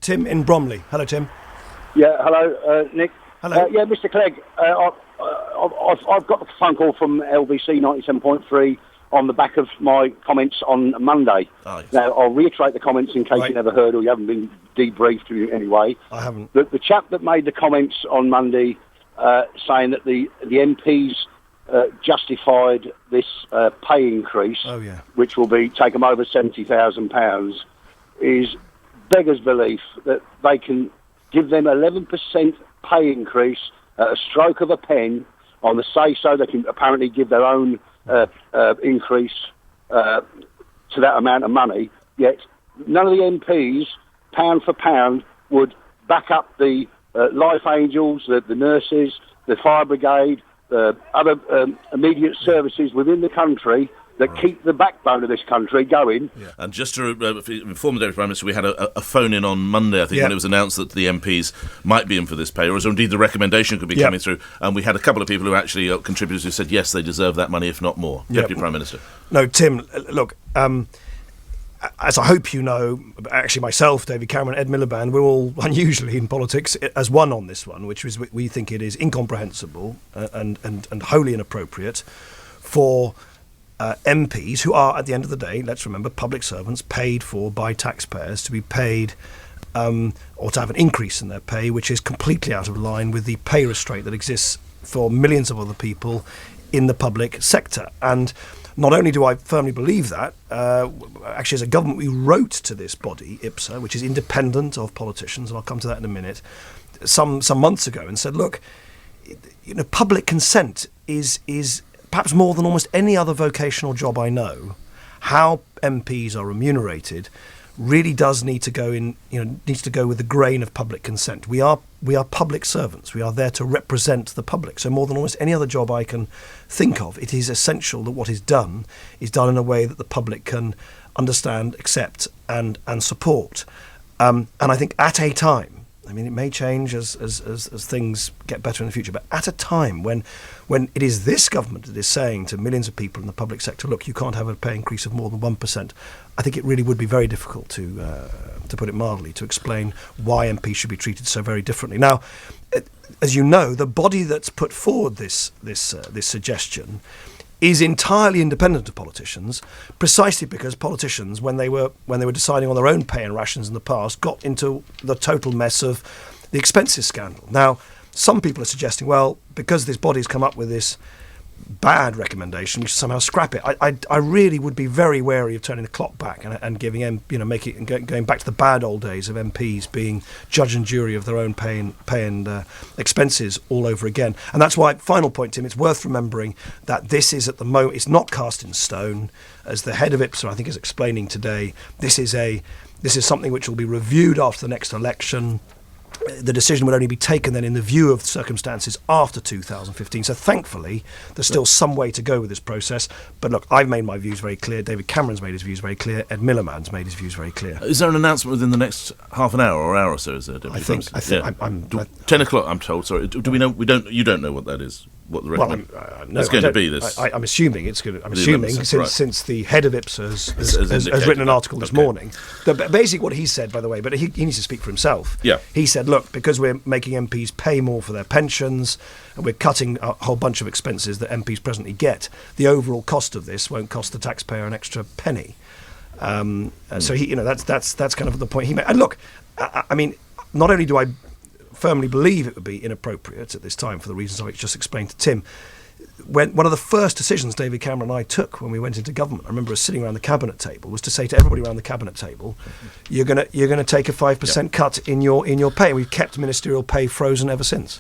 Tim in Bromley. Hello, Tim. Yeah, hello, Nick. Hello. Yeah, Mr. Clegg, I've got a phone call from LBC 97.3 on the back of my comments on Monday. Oh, yes. Now, I'll reiterate the comments in case Right. you never heard or you haven't been debriefed in any way. I haven't. The chap that made the comments on Monday saying that the MPs justified this pay increase, Oh, yeah. which will take them over £70,000, is beggars belief that they can give them 11% pay increase at a stroke of a pen on the say-so. They can apparently give their own increase to that amount of money, yet none of the MPs, pound for pound, would back up the life angels, the nurses, the fire brigade, the other immediate services within the country that keep the backbone of this country going. Yeah. And just to inform the Deputy Prime Minister, we had a phone-in on Monday, I think, when it was announced that the MPs might be in for this pay, or indeed the recommendation could be coming through. And we had a couple of people who actually contributors who said, yes, they deserve that money, if not more. Deputy Prime Minister. No, Tim, look, as I hope you know, actually myself, David Cameron, Ed Miliband, we're all unusually in politics as one on this one, which is we think it is incomprehensible and wholly inappropriate for MPs, who are, at the end of the day, let's remember, public servants paid for by taxpayers, to be paid or to have an increase in their pay, which is completely out of line with the pay restraint that exists for millions of other people in the public sector. And not only do I firmly believe that, actually as a government we wrote to this body, IPSA, which is independent of politicians, and I'll come to that in a minute, some months ago, and said, look, public consent is perhaps more than almost any other vocational job I know. How MPs are remunerated really does need to go needs to go with the grain of public consent. We are public servants. We are there to represent the public. So more than almost any other job I can think of, it is essential that what is done in a way that the public can understand, accept, and support. And I think at a time, I mean, it may change as things get better in the future, but at a time when it is this government that is saying to millions of people in the public sector, look, you can't have a pay increase of more than 1%, I think it really would be very difficult to put it mildly, to explain why MPs should be treated so very differently. Now, as you know, the body that's put forward this suggestion is entirely independent of politicians, precisely because politicians, when they were deciding on their own pay and rations in the past, got into the total mess of the expenses scandal. Now, some people are suggesting, well, because this body's come up with this bad recommendation, we should somehow scrap it. I really would be very wary of turning the clock back and giving going back to the bad old days of MPs being judge and jury of their own pay and expenses all over again. And that's why, final point, Tim, it's worth remembering that this is at the moment, it's not cast in stone. As the head of IPSA, I think, is explaining today, this is something which will be reviewed after the next election. The decision would only be taken then in the view of the circumstances after 2015. So thankfully, there's still some way to go with this process. But look, I've made my views very clear. David Cameron's made his views very clear. Ed Miliband's made his views very clear. Is there an announcement within the next half an hour or hour or so? Is there? I think I'm 10 o'clock, I'm told. Sorry. Do we know? You don't know what that is. What the no, it's going to be this. I'm assuming it's going to. I'm assuming since the head of IPSA has written an article this morning. Basically, what he said, by the way, but he needs to speak for himself. Yeah. He said, look, because we're making MPs pay more for their pensions and we're cutting a whole bunch of expenses that MPs presently get, the overall cost of this won't cost the taxpayer an extra penny. So that's kind of the point he made. And look, I mean, not only do I firmly believe it would be inappropriate at this time for the reasons I just explained to Tim. When one of the first decisions David Cameron and I took when we went into government, I remember us sitting around the cabinet table, was to say to everybody around the cabinet table, you're going to take a 5% cut in your pay. We've kept ministerial pay frozen ever since.